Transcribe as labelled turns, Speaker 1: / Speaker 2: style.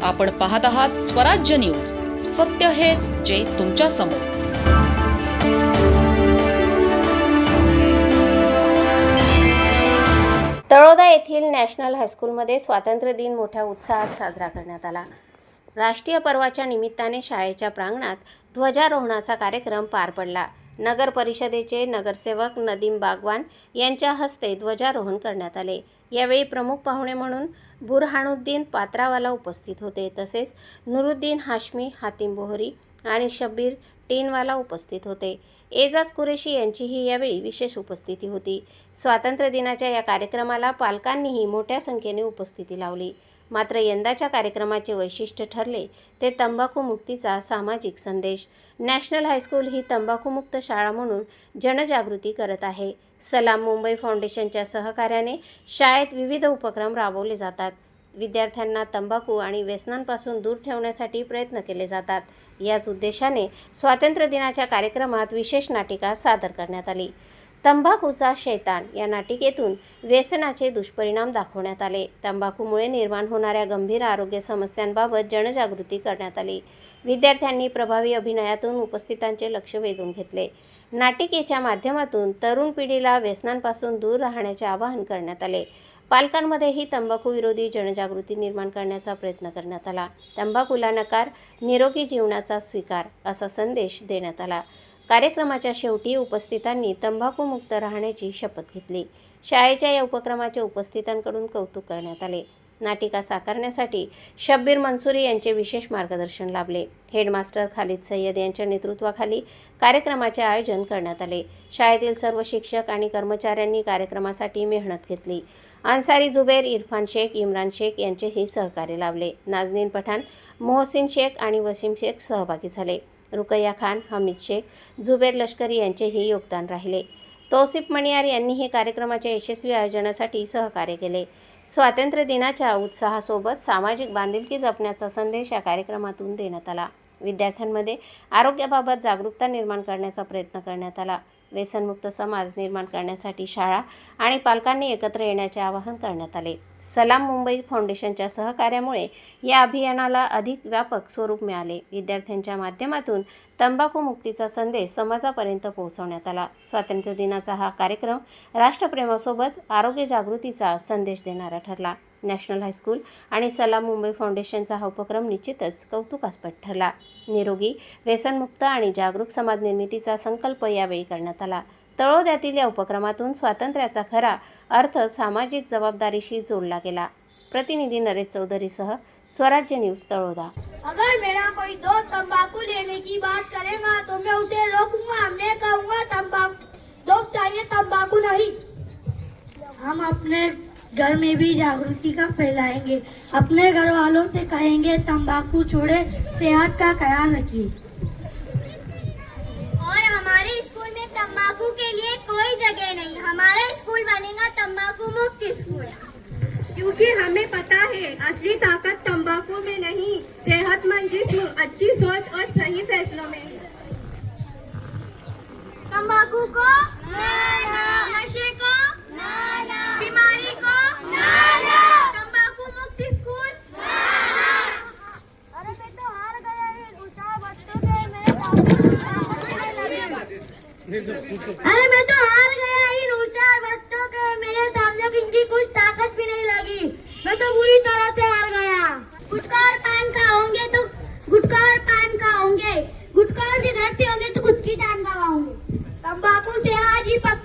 Speaker 1: आपण पाहत आहात स्वराज्य न्यूज. सत्य हेच जे तुमच्या समोर.
Speaker 2: तळोदा येथील नॅशनल हायस्कूलमध्ये स्वातंत्र्य दिन मोठ्या उत्साहात साजरा करण्यात आला. राष्ट्रीय पर्वाच्या निमित्ताने शाळेच्या प्रांगणात ध्वजारोहणाचा कार्यक्रम पार पडला. नगर परिषदेचे नगरसेवक नदीम बागवान यांच्या हस्ते ध्वजारोहण करण्यात आले. यावेळी प्रमुख पाहुणे म्हणून बुरहानुद्दीन पात्रावाला उपस्थित होते. तसेच नुरुद्दीन हाशमी, हातिम बोहरी आणि शब्बीर टीनवाला उपस्थित होते. एजाज कुरेशी यांचीही यावेळी विशेष उपस्थिती होती. स्वातंत्र्य दिनाच्या या कार्यक्रमाला पालकांनीही मोठ्या संख्येने उपस्थिती लावली. मात्र यंदाच्या कार्यक्रमाचे वैशिष्ट्य ठरले ते तंबाखूमुक्तीचा सामाजिक संदेश. नॅशनल हायस्कूल ही तंबाखूमुक्त शाळा म्हणून जनजागृती करत आहे. सलाम मुंबई फाउंडेशनच्या सहकार्याने शाळेत विविध उपक्रम राबवले जातात. विद्यार्थ्यांना तंबाखू आणि व्यसनांपासून दूर ठेवण्यासाठी प्रयत्न केले जातात. याच उद्देशाने स्वातंत्र्य दिनाच्या कार्यक्रमात विशेष नाटिका सादर करण्यात आली. तंबाखूचा शैतान या नाटिकेतून व्यसनाचे दुष्परिणाम दाखवण्यात आले. तंबाखूमुळे निर्माण होणाऱ्या गंभीर आरोग्य समस्यांबाबत जनजागृती करण्यात आली. विद्यार्थ्यांनी प्रभावी अभिनयातून उपस्थितांचे लक्ष वेधून घेतले. नाटिकेच्या माध्यमातून तरुण पिढीला व्यसनांपासून दूर राहण्याचे आवाहन करण्यात आले. पालकांमध्येही तंबाखू विरोधी जनजागृती निर्माण करण्याचा प्रयत्न करण्यात आला. तंबाखूला नकार, निरोगी जीवनाचा स्वीकार असा संदेश देण्यात आला. कार्यक्रमाच्या शेवटी उपस्थितांनी तंबाखूमुक्त राहण्याची शपथ घेतली. शाळेच्या या उपक्रमाचे उपस्थितांकडून कौतुक करण्यात आले. नाटिका साकारण्यासाठी शब्बीर मंसुरी यांचे विशेष मार्गदर्शन लाभले. हेडमास्टर खालिद सय्यद यांच्या नेतृत्वाखाली कार्यक्रमाचे आयोजन करण्यात आले. शाळेतील सर्व शिक्षक आणि कर्मचाऱ्यांनी कार्यक्रमासाठी मेहनत घेतली. अन्सारी जुबेर, इरफान शेख, इम्रान शेख यांचेही सहकार्य लाभले. नाजनीन पठाण, मोहसिन शेख आणि वसीम शेख सहभागी झाले. रुकैया खान, हमीद शेख, जुबेर लष्करी यांचेही योगदान राहिले. तौसिफ मणियार यांनीही कार्यक्रमाच्या यशस्वी आयोजनासाठी सहकार्य केले. स्वातंत्र्य दिनाच्या उत्साहासोबत सामाजिक बांधिलकी जपण्याचा संदेश या कार्यक्रमातून देण्यात आला. विद्यार्थ्यांमध्ये आरोग्याबाबत जागरूकता निर्माण करण्याचा प्रयत्न करण्यात आला. व्यसनमुक्त समाज निर्माण करण्यासाठी शाळा आणि पालकांनी एकत्र येण्याचे आवाहन करण्यात आले. सलाम मुंबई फाउंडेशनच्या सहकार्यामुळे या अभियानाला अधिक व्यापक स्वरूप मिळाले. विद्यार्थ्यांच्या माध्यमातून तंबाखू मुक्तीचा संदेश समाजापर्यंत पोहोचवण्यात आला. स्वातंत्र्य दिनाचा हा कार्यक्रम राष्ट्रप्रेमासोबत आरोग्य जागृतीचा संदेश देणारा ठरला. नॅशनल हायस्कूल आणि सलाम मुंबई फाउंडेशनचा हा उपक्रम निश्चितच कौतुकास्पद ठरला. निरोगी, व्यसनमुक्त आणि जागरूक समाज निर्मितीचा संकल्प यावेळी करण्यात आला. तळोद्यातील या उपक्रमातून स्वातंत्र्याचा खरा अर्थ सामाजिक जबाबदारीशी जोडला गेला. प्रतिनिधी नरेश चौधरीसह स्वराज्य न्यूज, तळोदा.
Speaker 3: अगर मेरा कोई दोस्त तंबाकू लेने की बात करेगा तो मैं उसे रोकूंगा. मैं कहूँगा तंबाकू दोस्त चाहिए, तंबाकू नहीं. हम अपने घर में भी जागृति का फैलाएंगे. अपने घर वालों से कहेंगे तंबाकू छोड़े, सेहत का ख्याल रखिए. और हमारे स्कूल में तंबाकू के लिए कोई जगह नहीं. हमारा स्कूल बनेगा तंबाकू मुक्त स्कूल. क्योंकि हमें पता है असली ताकत तंबाकू में नहीं, सेहतमंद जिस्म, अच्छी सोच और सही फैसलों में है. तंबाकू को नशे को बीमारी को तंबाकू मुक्त स्कूल. अरे मैं तो हार गया बच्चों के अरे मैं तो हार गया इन ऊंचाई बच्चों के मेरे सामने इनकी कुछ ताकत भी नहीं लगी. मैं तो बुरी तरह से हार गया. गुटखा और पान खाओगे तो गुटखा और पान खाओगे, गुटखा और सिगरेट पियोगे तो खुद की जान गवाओगे. तंबाकू से आज ही पक्का